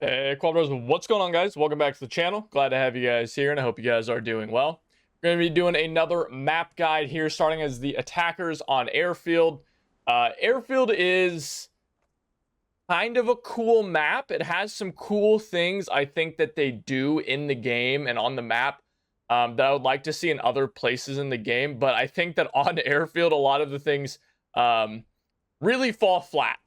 Hey, Quadros, what's going on, guys? Welcome back to the channel. Glad to have you guys here, and I hope you guys are doing well. We're going to be doing another map guide here, starting as the attackers on Airfield. Airfield is kind of a cool map. It has some cool things I think that they do in the game and on the map that I would like to see in other places in the game. But I think that on Airfield, a lot of the things really fall flat.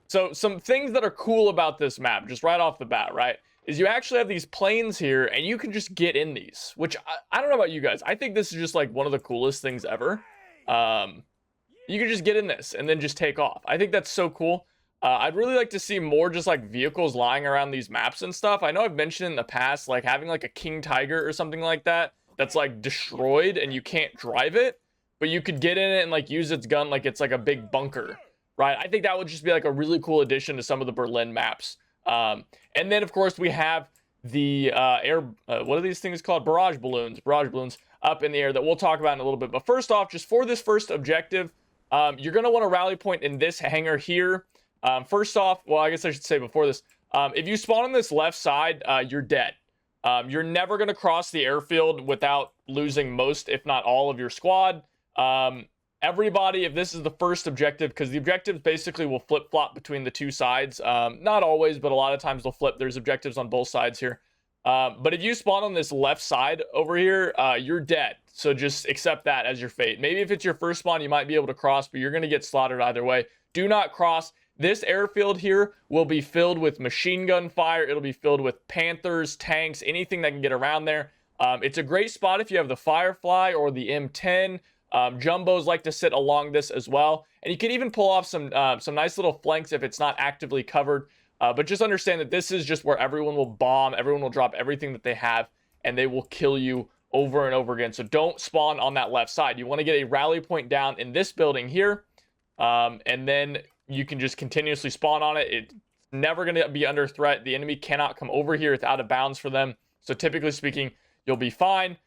So some things that are cool about this map, just right off the bat, right, is you actually have these planes here, and you can just get in these, which I don't know about you guys. I think this is just like one of the coolest things ever. You can just get in this and then just take off. I think that's so cool. I'd really like to see more just like vehicles lying around these maps and stuff. I know I've mentioned in the past, like having like a King Tiger or something like that, that's like destroyed and you can't drive it, but you could get in it and like use its gun like it's like a big bunker. Right, I think that would just be like a really cool addition to some of the Berlin maps. And then, of course, we have the what are these things called? Barrage balloons up in the air that we'll talk about in a little bit. But first off, just for this first objective, you're going to want to rally point in this hangar here. First off, well, I guess I should say before this, if you spawn on this left side, you're dead. You're never going to cross the airfield without losing most, if not all, of your squad. Everybody, if this is the first objective, because the objectives basically will flip-flop between the two sides. Not always, but a lot of times they'll flip. There's objectives on both sides here. But if you spawn on this left side over here, you're dead. So just accept that as your fate. Maybe if it's your first spawn, you might be able to cross, but you're going to get slaughtered either way. Do not cross. This airfield here will be filled with machine gun fire. It'll be filled with Panthers, tanks, anything that can get around there. It's a great spot if you have the Firefly or the M10. Jumbos like to sit along this as well, and you can even pull off some nice little flanks if it's not actively covered. But just understand that this is just where everyone will bomb, everyone will drop everything that they have, and they will kill you over and over again. So don't spawn on that left side. You want to get a rally point down in this building here, and then you can just continuously spawn on it. It's never going to be under threat. The enemy cannot come over here. It's out of bounds for them. So typically speaking, you'll be fine.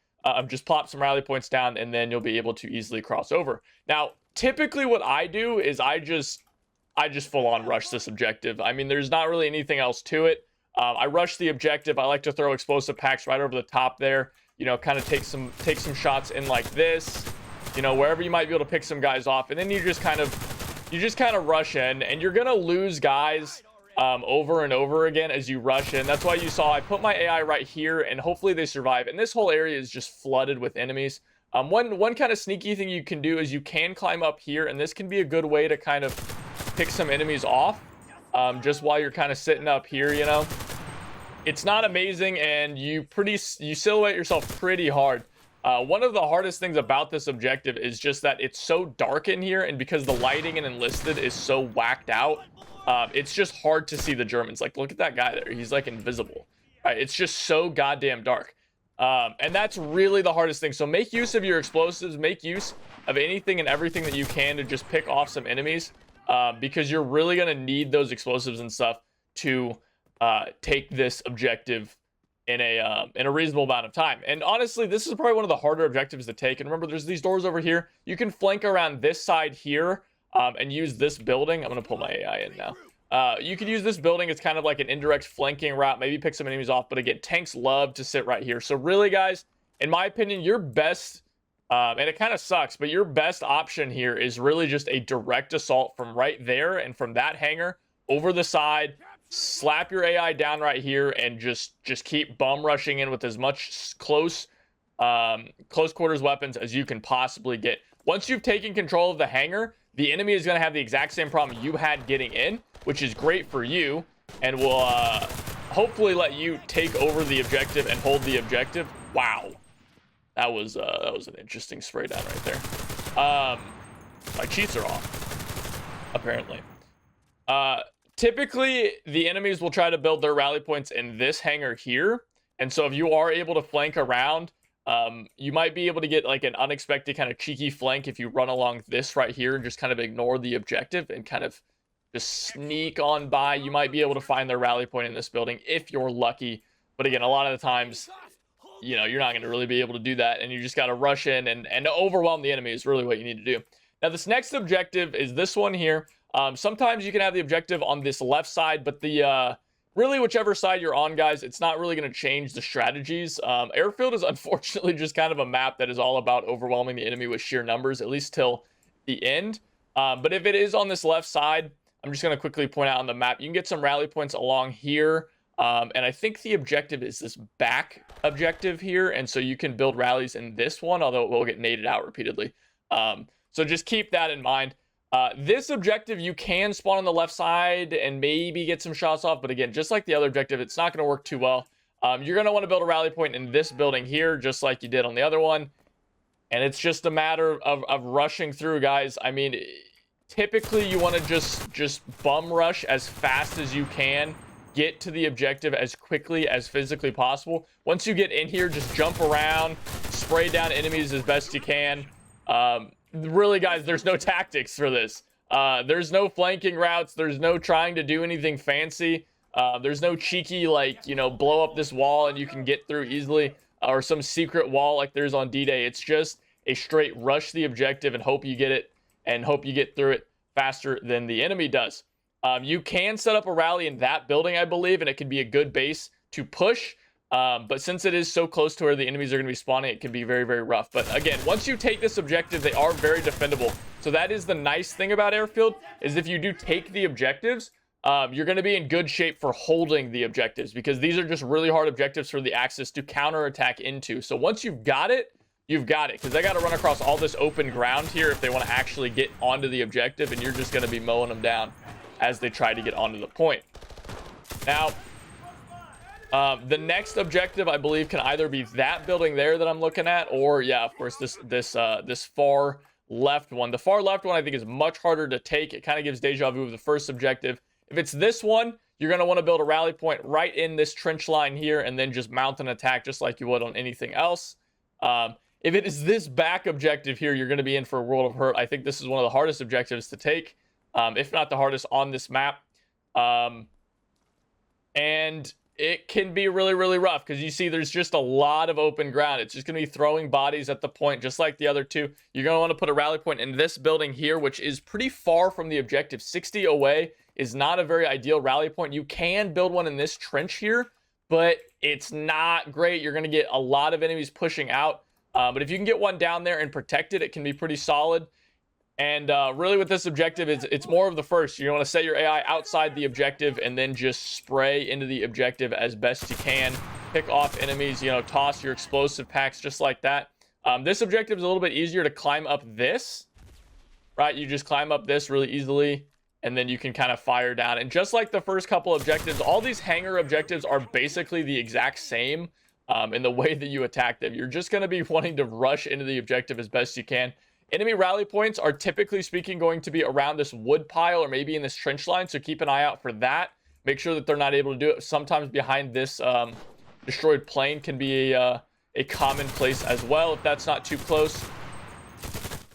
Just plop some rally points down, and then you'll be able to easily cross over. Now, typically what I do is I just full on rush this objective. I mean, there's not really anything else to it. I rush the objective. I like to throw explosive packs right over the top there. You know, kind of take some shots in like this. You know, wherever you might be able to pick some guys off, and then you just kind of rush in, and you're gonna lose guys over and over again as you rush in. That's why you saw I put my AI right here, and hopefully they survive. And this whole area is just flooded with enemies. One kind of sneaky thing you can do is you can climb up here, and this can be a good way to kind of pick some enemies off just while you're kind of sitting up here. You know, it's not amazing, and you silhouette yourself pretty hard. One of the hardest things about this objective is just that it's so dark in here, and because the lighting in Enlisted is so whacked out, it's just hard to see the Germans. Like, look at that guy there. He's like invisible. Right? It's just so goddamn dark. And that's really the hardest thing. So make use of your explosives. Make use of anything and everything that you can to just pick off some enemies, because you're really going to need those explosives and stuff to take this objective in a reasonable amount of time. And honestly, this is probably one of the harder objectives to take. And remember, there's these doors over here. You can flank around this side here and use this building. I'm going to pull my AI in now. You could use this building. It's kind of like an indirect flanking route. Maybe pick some enemies off. But again, tanks love to sit right here. So really, guys, in my opinion, your best, and it kind of sucks, but your best option here is really just a direct assault from right there and from that hangar over the side. Slap your AI down right here and just keep bum rushing in with as much close quarters weapons as you can possibly get. Once you've taken control of the hangar, the enemy is going to have the exact same problem you had getting in, which is great for you, and will hopefully let you take over the objective and hold the objective. Wow, that was an interesting spray down right there. My cheats are off, apparently. Typically, the enemies will try to build their rally points in this hangar here, and so if you are able to flank around, you might be able to get like an unexpected kind of cheeky flank if you run along this right here and just kind of ignore the objective and kind of just sneak on by. You might be able to find their rally point in this building if you're lucky. But again, a lot of the times, you know, you're not going to really be able to do that, and you just got to rush in and overwhelm the enemy is really what you need to do. Now, this next objective is this one here. Sometimes you can have the objective on this left side, but the really whichever side you're on, guys, it's not really going to change the strategies. Airfield is unfortunately just kind of a map that is all about overwhelming the enemy with sheer numbers, at least till the end. But if it is on this left side, I'm just going to quickly point out on the map, you can get some rally points along here. And I think the objective is this back objective here. And so you can build rallies in this one, although it will get naded out repeatedly. So just keep that in mind. This objective, you can spawn on the left side and maybe get some shots off. But again, just like the other objective, it's not going to work too well. You're going to want to build a rally point in this building here, just like you did on the other one. And it's just a matter of rushing through, guys. I mean, typically you want to just bum rush as fast as you can. Get to the objective as quickly as physically possible. Once you get in here, just jump around, spray down enemies as best you can. Really, guys, there's no tactics for this. There's no flanking routes. There's no trying to do anything fancy. There's no cheeky, like, you know, blow up this wall and you can get through easily, or some secret wall like there's on D-Day. It's just a straight rush the objective and hope you get it, and hope you get through it faster than the enemy does. You can set up a rally in that building, I believe, and it can be a good base to push. But since it is so close to where the enemies are going to be spawning, it can be very, very rough. But again, once you take this objective, they are very defendable. So that is the nice thing about Airfield, is if you do take the objectives, you're going to be in good shape for holding the objectives, because these are just really hard objectives for the Axis to counterattack into. So once you've got it, you've got it, because they got to run across all this open ground here if they want to actually get onto the objective, and you're just going to be mowing them down as they try to get onto the point. Now, the next objective, I believe, can either be that building there that I'm looking at, or yeah, of course, this far left one. The far left one, I think, is much harder to take. It kind of gives deja vu of the first objective. If it's this one, you're going to want to build a rally point right in this trench line here, and then just mount an attack just like you would on anything else. If it is this back objective here, you're going to be in for a world of hurt. I think this is one of the hardest objectives to take, if not the hardest on this map. And it can be really, really rough, because you see there's just a lot of open ground. It's just going to be throwing bodies at the point, just like the other two. You're going to want to put a rally point in this building here, which is pretty far from the objective. 60 away is not a very ideal rally point. You can build one in this trench here, but it's not great. You're going to get a lot of enemies pushing out. But if you can get one down there and protect it, it can be pretty solid. And really with this objective, it's more of the first. You want to set your AI outside the objective and then just spray into the objective as best you can. Pick off enemies, you know, toss your explosive packs just like that. This objective is a little bit easier to climb up this, right? You just climb up this really easily, and then you can kind of fire down. And just like the first couple objectives, all these hangar objectives are basically the exact same in the way that you attack them. You're just going to be wanting to rush into the objective as best you can. Enemy rally points are typically speaking going to be around this wood pile or maybe in this trench line, so keep an eye out for that. Make sure that they're not able to do it. Sometimes behind this destroyed plane can be a common place as well, if that's not too close.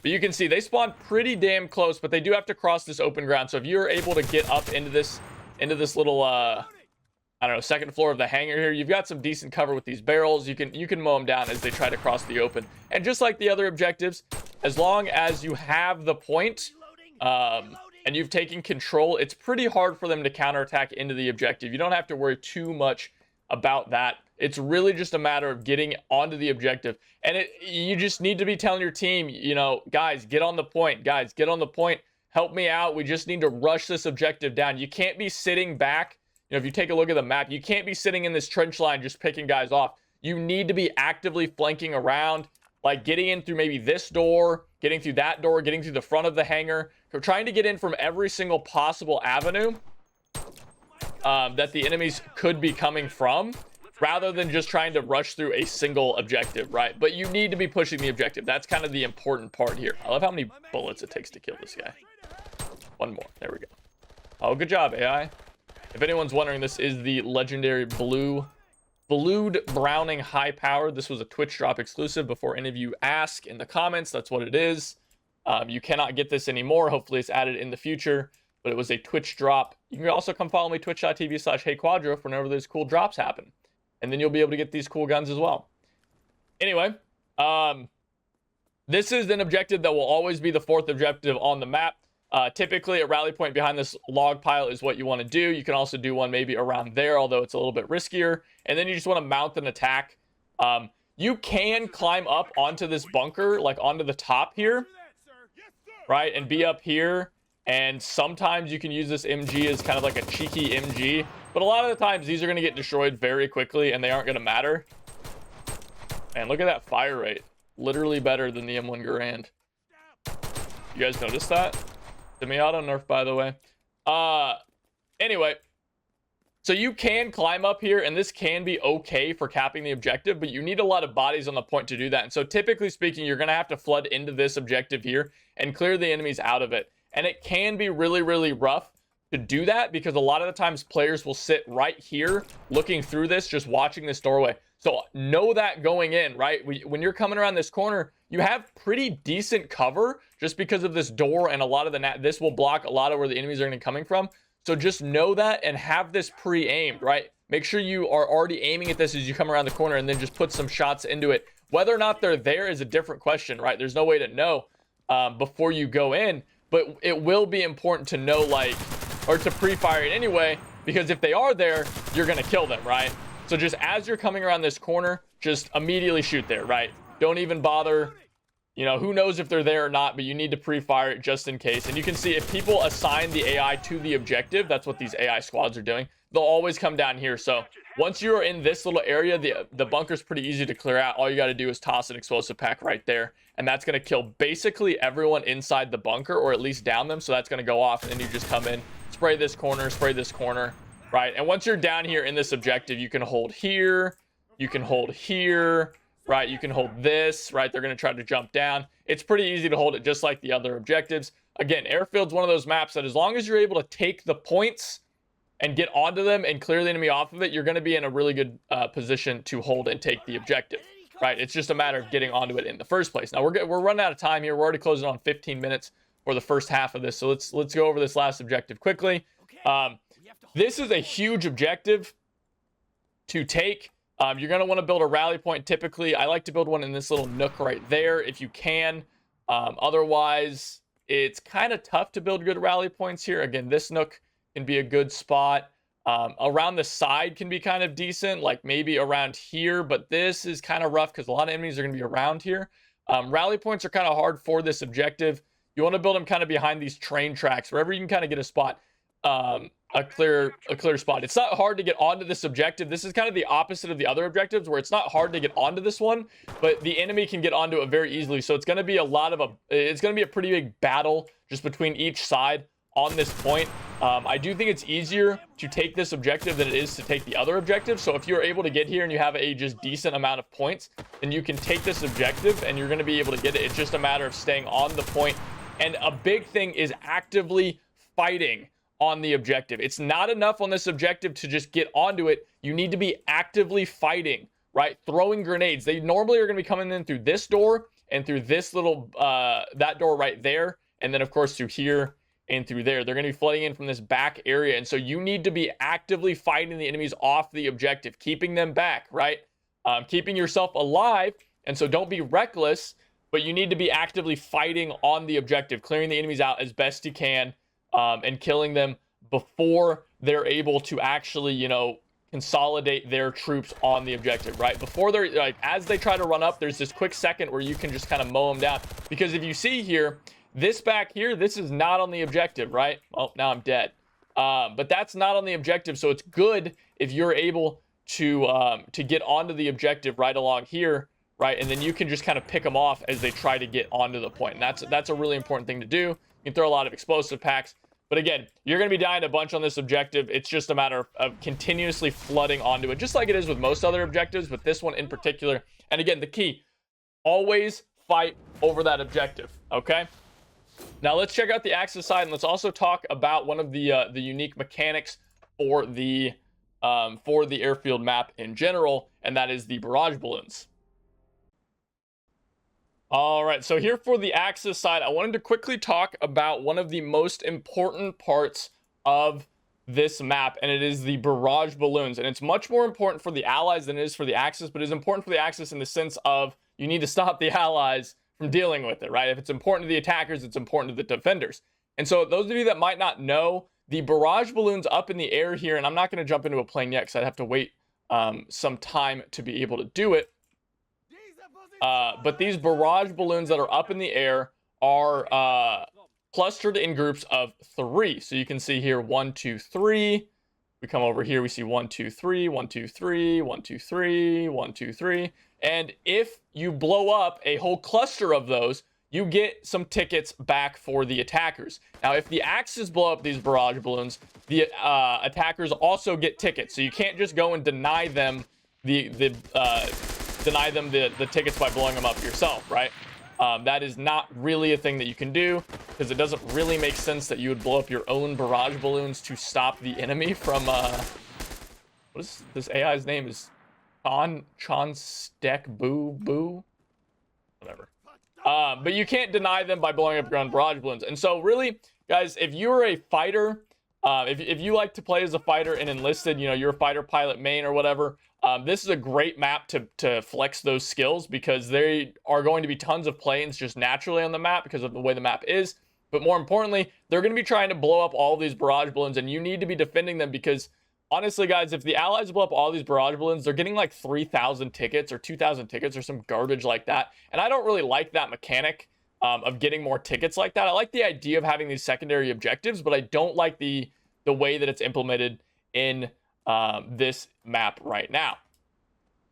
But you can see they spawn pretty damn close, but they do have to cross this open ground. So if you're able to get up into this little I don't know, second floor of the hangar here, you've got some decent cover with these barrels. You can mow them down as they try to cross the open. And just like the other objectives, as long as you have the point and you've taken control, it's pretty hard for them to counterattack into the objective. You don't have to worry too much about that. It's really just a matter of getting onto the objective. And you just need to be telling your team, you know, guys, get on the point. Guys, get on the point. Help me out. We just need to rush this objective down. You can't be sitting back. You know, if you take a look at the map, you can't be sitting in this trench line just picking guys off. You need to be actively flanking around, like getting in through maybe this door, getting through that door, getting through the front of the hangar. You're trying to get in from every single possible avenue that the enemies could be coming from, rather than just trying to rush through a single objective, right? But you need to be pushing the objective. That's kind of the important part here. I love how many bullets it takes to kill this guy. One more. There we go. Oh, good job, AI. If anyone's wondering, this is the legendary blued Browning high power. This was a Twitch drop exclusive. Before any of you ask in the comments, that's what it is. You cannot get this anymore. Hopefully it's added in the future, but it was a Twitch drop. You can also come follow me, twitch.tv/HeyQuadro, for whenever those cool drops happen. And then you'll be able to get these cool guns as well. Anyway, this is an objective that will always be the fourth objective on the map. Typically, a rally point behind this log pile is what you want to do. You can also do one maybe around there, although it's a little bit riskier. And then you just want to mount an attack. You can climb up onto this bunker, like onto the top here, right? And be up here. And sometimes you can use this MG as kind of like a cheeky MG. But a lot of the times, these are going to get destroyed very quickly, and they aren't going to matter. Man, look at that fire rate. Literally better than the M1 Garand. You guys notice that? Semi-auto nerf, by the way. Anyway. So you can climb up here, and this can be okay for capping the objective, but you need a lot of bodies on the point to do that. And so typically speaking, you're going to have to flood into this objective here and clear the enemies out of it. And it can be really, really rough to do that because a lot of the times players will sit right here looking through this, just watching this doorway. So know that going in, right? When you're coming around this corner, you have pretty decent cover just because of this door, and a lot of this will block a lot of where the enemies are going to be coming from. So just know that and have this pre-aimed, right? Make sure you are already aiming at this as you come around the corner, and then just put some shots into it. Whether or not they're there is a different question, right? There's no way to know before you go in, but it will be important to know, like, or to pre-fire it anyway, because if they are there, you're going to kill them, right? So just as you're coming around this corner, just immediately shoot there, right? Don't even bother. You know, who knows if they're there or not, but you need to pre-fire it just in case. And you can see if people assign the AI to the objective, that's what these AI squads are doing. They'll always come down here. So once you're in this little area, the bunker's pretty easy to clear out. All you got to do is toss an explosive pack right there. And that's going to kill basically everyone inside the bunker, or at least down them. So that's going to go off, and then you just come in, spray this corner, right? And once you're down here in this objective, you can hold here, you can hold here, right? You can hold this, right? They're going to try to jump down. It's pretty easy to hold it just like the other objectives. Again, Airfield's one of those maps that as long as you're able to take the points and get onto them and clear the enemy off of it, you're going to be in a really good position to hold and take the objective, right? It's just a matter of getting onto it in the first place. Now, we're running out of time here. We're already closing on 15 minutes for the first half of this. So let's go over this last objective quickly. This is a huge objective to take. You're going to want to build a rally point. Typically, I like to build one in this little nook right there if you can. Otherwise, it's kind of tough to build good rally points here. Again, this nook can be a good spot. Around the side can be kind of decent, like maybe around here, but this is kind of rough because a lot of enemies are going to be around here. Rally points are kind of hard for this objective. You want to build them kind of behind these train tracks, wherever you can kind of get a spot. A clear spot. It's not hard to get onto this objective. This is kind of the opposite of the other objectives, where it's not hard to get onto this one, but the enemy can get onto it very easily. So it's going to be it's going to be a pretty big battle just between each side on this point. I do think it's easier to take this objective than it is to take the other objective. So if you're able to get here and you have a just decent amount of points, then you can take this objective and you're going to be able to get it. It's just a matter of staying on the point. And a big thing is actively fighting on the objective. It's not enough on this objective to just get onto it. You need to be actively fighting, right? Throwing grenades. They normally are going to be coming in through this door and through this little, that door right there. And then of course through here and through there. They're going to be flooding in from this back area. And so you need to be actively fighting the enemies off the objective, keeping them back, right? Keeping yourself alive. And so don't be reckless, but you need to be actively fighting on the objective, clearing the enemies out as best you can. And killing them before they're able to actually, you know, consolidate their troops on the objective, right? Before they're, like, as they try to run up, there's this quick second where you can just kind of mow them down. Because if you see here, this back here, this is not on the objective, right? Well, now I'm dead. But that's not on the objective, so it's good if you're able to get onto the objective right along here, right? And then you can just kind of pick them off as they try to get onto the point. And that's a really important thing to do. You can throw a lot of explosive packs. But again, you're going to be dying a bunch on this objective. It's just a matter of continuously flooding onto it, just like it is with most other objectives, but this one in particular. And again, the key, always fight over that objective, okay? Now let's check out the Axis side, and let's also talk about one of the unique mechanics for the Airfield map in general, and that is the barrage balloons. All right, so here for the Axis side, I wanted to quickly talk about one of the most important parts of this map, and it is the barrage balloons. And it's much more important for the Allies than it is for the Axis, but it's important for the Axis in the sense of you need to stop the Allies from dealing with it, right? If it's important to the attackers, it's important to the defenders. And so those of you that might not know, the barrage balloons up in the air here, and I'm not going to jump into a plane yet because I'd have to wait some time to be able to do it. But these barrage balloons that are up in the air are clustered in groups of 3. So you can see here 1, 2, 3. We come over here, we see 1, 2, 3, 1, 2, 3, 1, 2, 3, 1, 2, 3. And if you blow up a whole cluster of those, you get some tickets back for the attackers. Now, if the Axis blow up these barrage balloons, the attackers also get tickets. So you can't just go and deny them the tickets by blowing them up yourself, right? That is not really a thing that you can do, because it doesn't really make sense that you would blow up your own barrage balloons to stop the enemy from what is this AI's name? Is Chonstek Boo, whatever. But you can't deny them by blowing up your own barrage balloons. And so really, guys, if you're a fighter, if you like to play as a fighter in Enlisted, you know, you're a fighter pilot main or whatever, this is a great map to flex those skills, because there are going to be tons of planes just naturally on the map because of the way the map is. But more importantly, they're going to be trying to blow up all these barrage balloons, and you need to be defending them, because honestly, guys, if the Allies blow up all these barrage balloons, they're getting like 3,000 tickets or 2,000 tickets or some garbage like that. And I don't really like that mechanic of getting more tickets like that. I like the idea of having these secondary objectives, but I don't like the way that it's implemented in this map right now.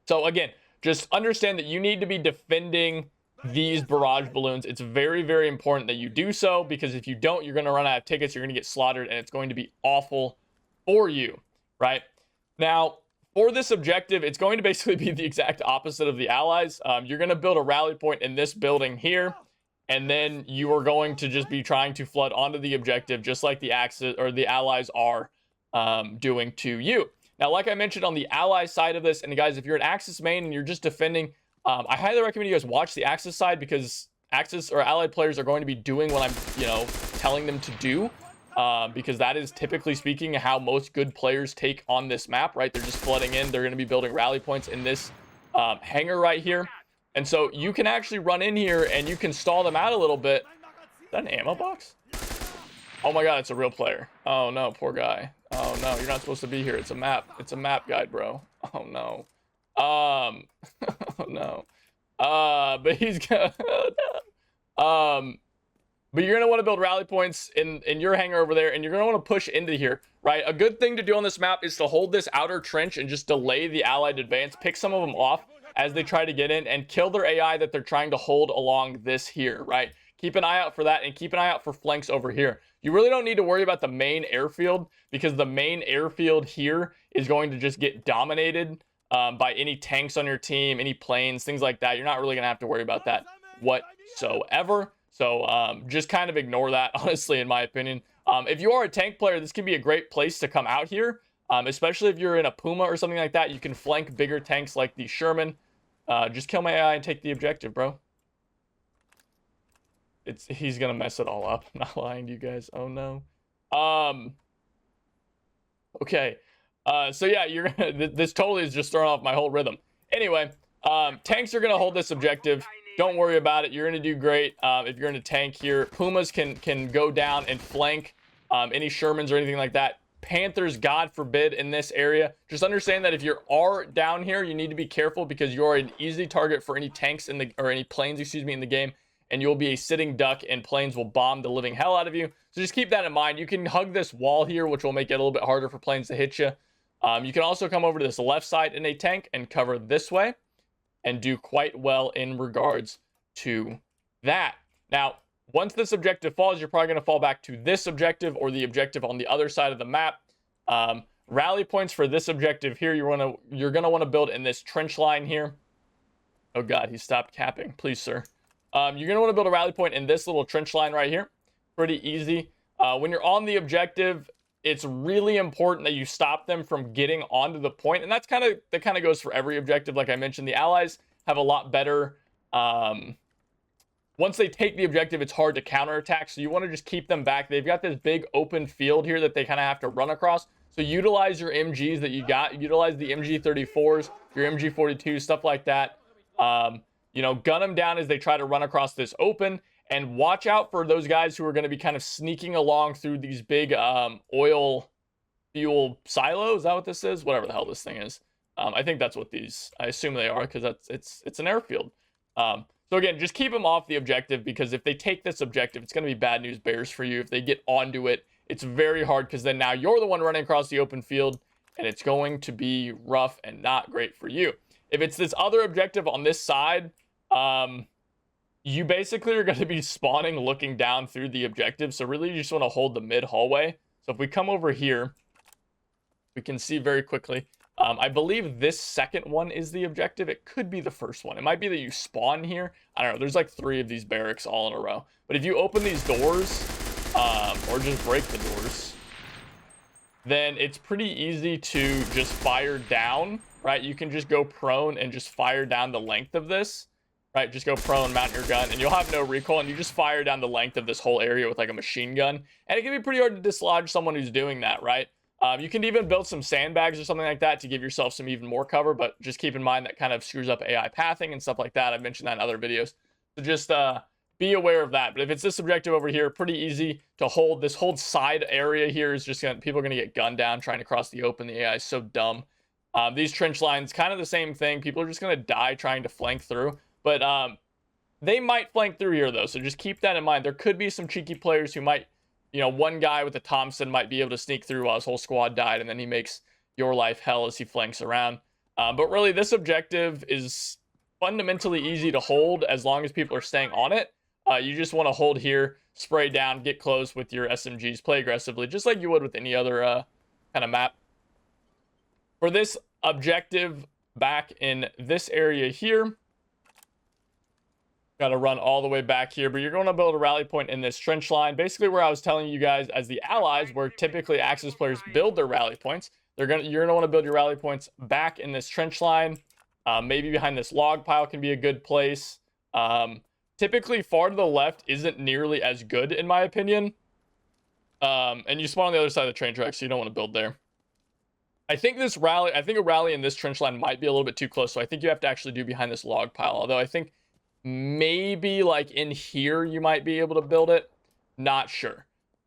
So again, just understand that you need to be defending these barrage balloons. It's very, very important that you do so, because if you don't, you're going to run out of tickets, you're going to get slaughtered, and it's going to be awful for you, right? Now, for this objective, it's going to basically be the exact opposite of the Allies. You're going to build a rally point in this building here, and then you are going to just be trying to flood onto the objective, just like the Axis or the Allies are doing to you. Now, like I mentioned on the Ally side of this, and guys, if you're an Axis main and you're just defending, I highly recommend you guys watch the Axis side, because Axis or Allied players are going to be doing what I'm, telling them to do, because that is typically speaking how most good players take on this map, right? They're just flooding in. They're going to be building rally points in this hangar right here. And so you can actually run in here and you can stall them out a little bit. Is that an ammo box? Oh my God, it's a real player. Oh no, poor guy. Oh no, you're not supposed to be here. It's a map. It's a map guide, bro. Oh no. Oh no. But he's gonna but you're gonna want to build rally points in your hangar over there, and you're gonna want to push into here, right? A good thing to do on this map is to hold this outer trench and just delay the Allied advance, pick some of them off as they try to get in, and kill their AI that they're trying to hold along this here, right? Keep an eye out for that, and keep an eye out for flanks over here. You really don't need to worry about the main airfield, because the main airfield here is going to just get dominated by any tanks on your team, any planes, things like that. You're not really going to have to worry about that whatsoever. So just kind of ignore that, honestly, in my opinion. If you are a tank player, this can be a great place to come out here, especially if you're in a Puma or something like that. You can flank bigger tanks like the Sherman. Just kill my AI and take the objective, bro. He's gonna mess it all up. I'm not lying to you guys. Oh no. Okay. So yeah, you're gonna, this totally is just throwing off my whole rhythm. Anyway, tanks are gonna hold this objective. Don't worry about it. You're gonna do great. If you're in a tank here, Pumas can go down and flank any Shermans or anything like that. Panthers, God forbid, in this area. Just understand that if you are down here, you need to be careful, because you're an easy target for any tanks or any planes, excuse me, in the game. And you'll be a sitting duck, and planes will bomb the living hell out of you. So just keep that in mind. You can hug this wall here, which will make it a little bit harder for planes to hit you. You can also come over to this left side in a tank and cover this way, and do quite well in regards to that. Now, once this objective falls, you're probably going to fall back to this objective or the objective on the other side of the map. Rally points for this objective here, you're going to want to build in this trench line here. Oh God, he stopped capping. Please, sir. You're going to want to build a rally point in this little trench line right here. Pretty easy. When you're on the objective, it's really important that you stop them from getting onto the point. And that kind of goes for every objective. Like I mentioned, the Allies have a lot better. Once they take the objective, it's hard to counterattack. So you want to just keep them back. They've got this big open field here that they kind of have to run across. So utilize your MGs that you got. Utilize the MG34s, your MG42s, stuff like that. Gun them down as they try to run across this open. And watch out for those guys who are going to be kind of sneaking along through these big oil fuel silos. Is that what this is? Whatever the hell this thing is. I think that's what these, I assume they are, because it's an airfield. So again, just keep them off the objective, because if they take this objective, it's going to be bad news bears for you. If they get onto it, it's very hard, because then now you're the one running across the open field, and it's going to be rough and not great for you. If it's this other objective on this side, you basically are going to be spawning looking down through the objective. So really you just want to hold the mid hallway. So if we come over here, we can see very quickly. I believe this second one is the objective. It could be the first one. It might be that you spawn here. I don't know. There's like 3 of these barracks all in a row. But if you open these doors, or just break the doors, then it's pretty easy to just fire down, right? You can just go prone and just fire down the length of this, right? Just go prone, mount your gun, and you'll have no recoil, and you just fire down the length of this whole area with like a machine gun. And it can be pretty hard to dislodge someone who's doing that, right? You can even build some sandbags or something like that to give yourself some even more cover, but just keep in mind that kind of screws up AI pathing and stuff like that. I've mentioned that in other videos. So just be aware of that. But if it's this objective over here, pretty easy to hold. This whole side area here is just people are going to get gunned down trying to cross the open. The AI is so dumb. These trench lines, kind of the same thing. People are just going to die trying to flank through. But they might flank through here, though. So just keep that in mind. There could be some cheeky players who might, you know, one guy with a Thompson might be able to sneak through while his whole squad died, and then he makes your life hell as he flanks around. But really, this objective is fundamentally easy to hold as long as people are staying on it. You just want to hold here, spray down, get close with your SMGs, play aggressively, just like you would with any other kind of map. For this objective back in this area here, got to run all the way back here, but you're going to build a rally point in this trench line, basically where I was telling you guys as the allies, where typically Axis players build their rally points. You're gonna want to build your rally points back in this trench line. Maybe behind this log pile can be a good place. Typically far to the left isn't nearly as good in my opinion. And you spawn on the other side of the train tracks, so you don't want to build there. I think a rally in this trench line might be a little bit too close, so I think you have to actually do behind this log pile. Although I think maybe like in here you might be able to build it. Not sure.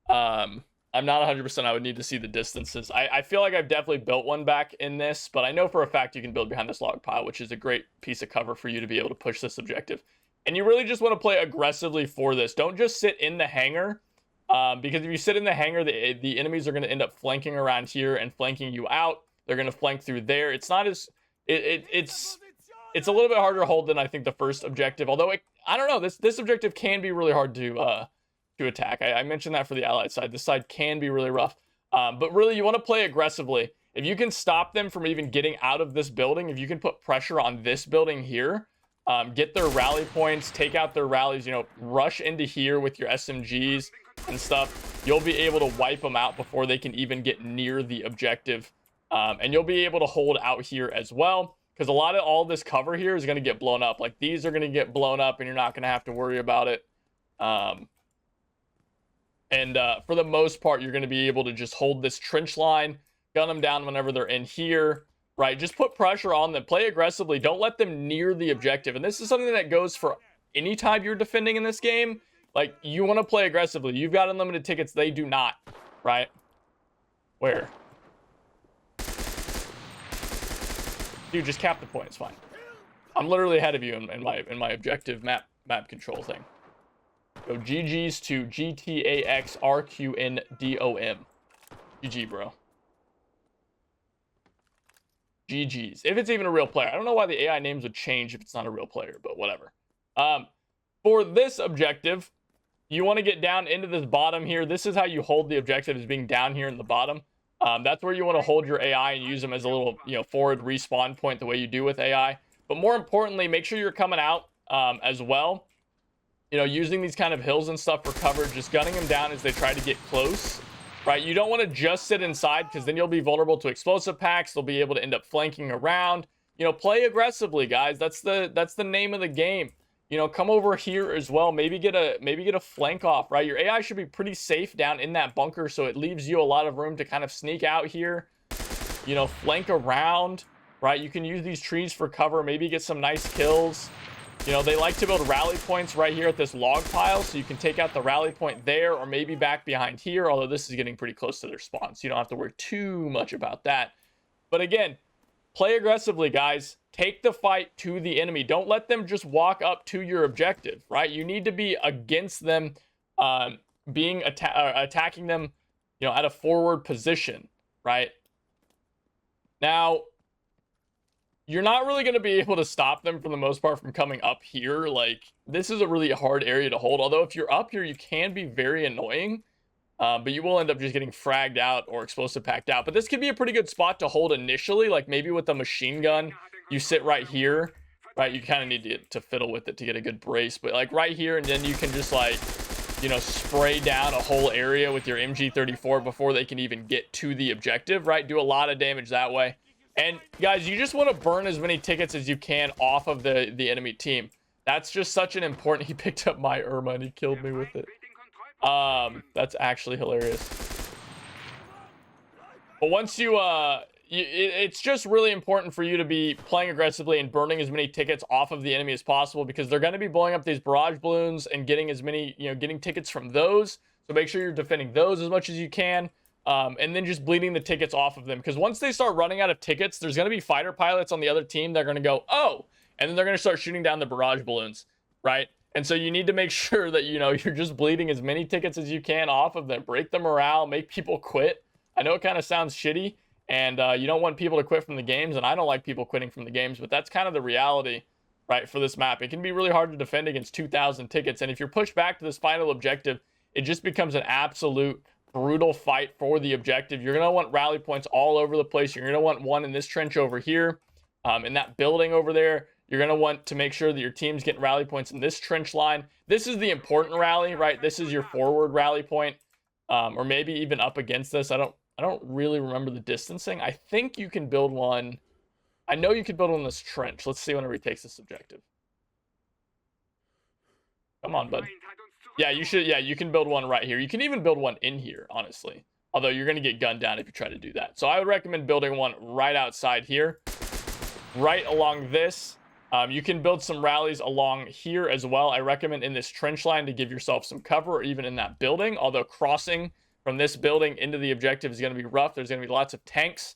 I'm not 100%. I would need to see the distances. I feel like I've definitely built one back in this, but I know for a fact you can build behind this log pile, which is a great piece of cover for you to be able to push this objective. And you really just want to play aggressively for this. Don't just sit in the hangar, because if you sit in the hangar, the enemies are going to end up flanking around here and flanking you out. They're going to flank through there. It's not as it's a little bit harder to hold than I think the first objective. Although I don't know, this objective can be really hard to attack. I mentioned that for the allied side. This side can be really rough. But really, you want to play aggressively. If you can stop them from even getting out of this building, if you can put pressure on this building here, get their rally points, take out their rallies, you know, rush into here with your SMGs and stuff, you'll be able to wipe them out before they can even get near the objective. And you'll be able to hold out here as well, because all this cover here is going to get blown up. Like, these are going to get blown up and you're not going to have to worry about it. And for the most part, you're going to be able to just hold this trench line, gun them down whenever they're in here, right? Just put pressure on them, play aggressively, don't let them near the objective. And this is something that goes for any time you're defending in this game. Like, you want to play aggressively. You've got unlimited tickets, they do not, right? Where? Dude, just cap the point, it's fine. I'm literally ahead of you in my objective map control thing. Go GG's to GTAXRQNDOM. GG, bro. GG's. If it's even a real player. I don't know why the AI names would change if it's not a real player, but whatever. For this objective, you want to get down into this bottom here. This is how you hold the objective, is being down here in the bottom. That's where you want to hold your AI and use them as a little, you know, forward respawn point the way you do with AI. But more importantly, make sure you're coming out as well. You know, using these kind of hills and stuff for cover, just gunning them down as they try to get close, right? You don't want to just sit inside, because then you'll be vulnerable to explosive packs. They'll be able to end up flanking around. You know, play aggressively, guys. That's the name of the game. You know, come over here as well. Maybe get a flank off, right? Your AI should be pretty safe down in that bunker, so it leaves you a lot of room to kind of sneak out here. You know, flank around, right? You can use these trees for cover. Maybe get some nice kills. You know, they like to build rally points right here at this log pile, so you can take out the rally point there or maybe back behind here, although this is getting pretty close to their spawn, so you don't have to worry too much about that. But again, play aggressively, guys. Take the fight to the enemy. Don't let them just walk up to your objective, right? You need to be against them, attacking them, you know, at a forward position, right? Now, you're not really going to be able to stop them for the most part from coming up here. Like, this is a really hard area to hold. Although if you're up here, you can be very annoying. But you will end up just getting fragged out or explosive packed out. But this could be a pretty good spot to hold initially. Like maybe with a machine gun, you sit right here, right? You kind of need to fiddle with it to get a good brace. But like right here, and then you can just like, you know, spray down a whole area with your MG34 before they can even get to the objective, right? Do a lot of damage that way. And guys, you just want to burn as many tickets as you can off of the enemy team. That's just such an important... He picked up my Irma and he killed me with it. That's actually hilarious. But once you, it's just really important for you to be playing aggressively and burning as many tickets off of the enemy as possible, because they're going to be blowing up these barrage balloons and getting as many, you know, getting tickets from those. So make sure you're defending those as much as you can. And then just bleeding the tickets off of them, because once they start running out of tickets, there's going to be fighter pilots on the other team. They're going to go, oh, and then they're going to start shooting down the barrage balloons, right? And so you need to make sure that, you know, you're just bleeding as many tickets as you can off of them. Break the morale, make people quit. I know it kind of sounds shitty, and you don't want people to quit from the games, and I don't like people quitting from the games, but that's kind of the reality, right, for this map. It can be really hard to defend against 2,000 tickets, and if you're pushed back to this final objective, it just becomes an absolute brutal fight for the objective. You're going to want rally points all over the place. You're going to want one in this trench over here, in that building over there. You're going to want to make sure that your team's getting rally points in this trench line. This is the important rally, right? This is your forward rally point, or maybe even up against this. I don't really remember the distancing. I think you can build one. I know you can build one in this trench. Let's see whenever he takes this objective. Come on, bud. Yeah, you should. Yeah, you can build one right here. You can even build one in here, honestly. Although you're going to get gunned down if you try to do that. So I would recommend building one right outside here, right along this. You can build some rallies along here as well. I recommend in this trench line to give yourself some cover, or even in that building. Although crossing from this building into the objective is going to be rough. There's going to be lots of tanks.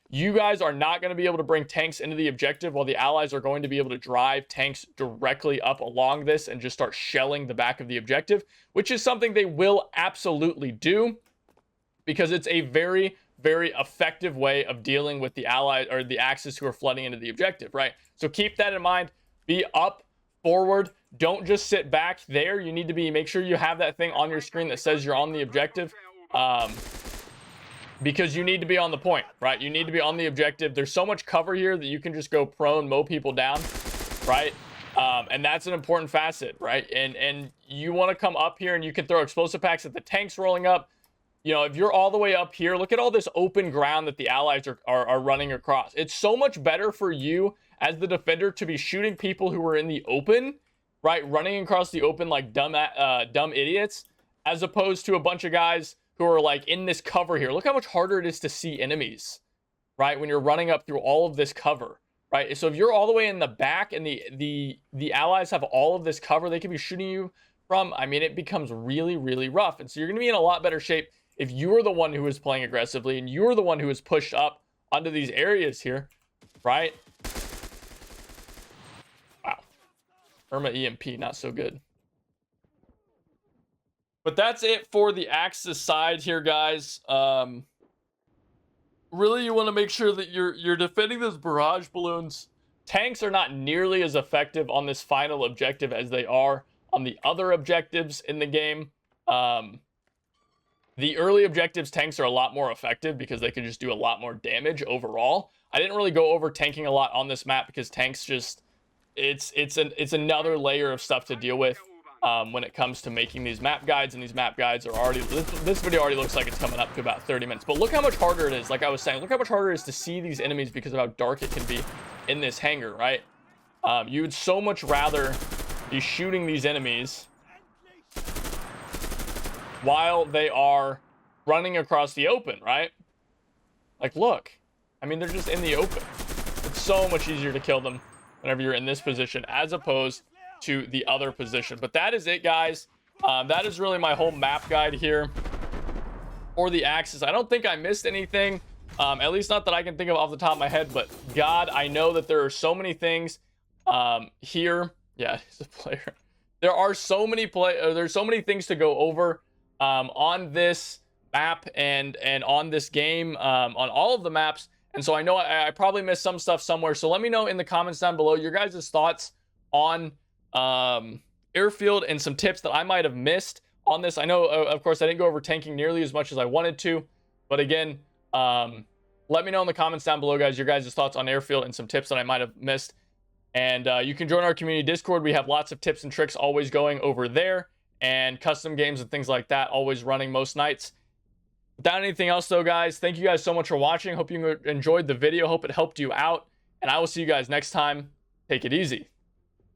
You guys are not going to be able to bring tanks into the objective, while the allies are going to be able to drive tanks directly up along this and just start shelling the back of the objective, which is something they will absolutely do, because it's a very, very effective way of dealing with the allies or the Axis who are flooding into the objective, right? So keep that in mind. Be up, forward. Don't just sit back there. You need to make sure you have that thing on your screen that says you're on the objective. Because you need to be on the point, right? You need to be on the objective. There's so much cover here that you can just go prone, mow people down, right? And that's an important facet, right? And you want to come up here and you can throw explosive packs at the tanks rolling up. You know, if you're all the way up here, look at all this open ground that the allies are running across. It's so much better for you as the defender to be shooting people who are in the open, right? Running across the open like dumb idiots, as opposed to a bunch of guys who are like in this cover here. Look how much harder it is to see enemies, right? When you're running up through all of this cover, right? So if you're all the way in the back and the allies have all of this cover they can be shooting you from, I mean, it becomes really, really rough. And so you're going to be in a lot better shape if you're the one who is playing aggressively and you're the one who is pushed up onto these areas here, right? Wow. Irma EMP, not so good. But that's it for the Axis side here, guys. Really, you want to make sure that you're defending those barrage balloons. Tanks are not nearly as effective on this final objective as they are on the other objectives in the game. The early objectives, tanks are a lot more effective because they can just do a lot more damage overall. I didn't really go over tanking a lot on this map because tanks just, it's another layer of stuff to deal with. When it comes to making these map guides, and these map guides are already, this video already looks like it's coming up to about 30 minutes, but look how much harder it is. Like I was saying, look how much harder it is to see these enemies because of how dark it can be in this hangar, right? You would so much rather be shooting these enemies while they are running across the open, right? Like, look, I mean, they're just in the open. It's so much easier to kill them whenever you're in this position as opposed to the other position. But that is it, guys. That is really my whole map guide here for the Axis. I don't think I missed anything, at least not that I can think of off the top of my head, but God, I know that there are so many things here. Yeah, he's a player. There are so many there's so many things to go over on this map and on this game, on all of the maps. And so I know I probably missed some stuff somewhere. So let me know in the comments down below your guys' thoughts on Airfield and some tips that I might have missed on this. I know, of course, I didn't go over tanking nearly as much as I wanted to. But again, let me know in the comments down below, guys, your guys' thoughts on Airfield and some tips that I might have missed. And you can join our community Discord. We have lots of tips and tricks always going over there, and custom games and things like that always running most nights. Without anything else, though, guys, thank you guys so much for watching. Hope you enjoyed the video. Hope it helped you out. And I will see you guys next time. Take it easy.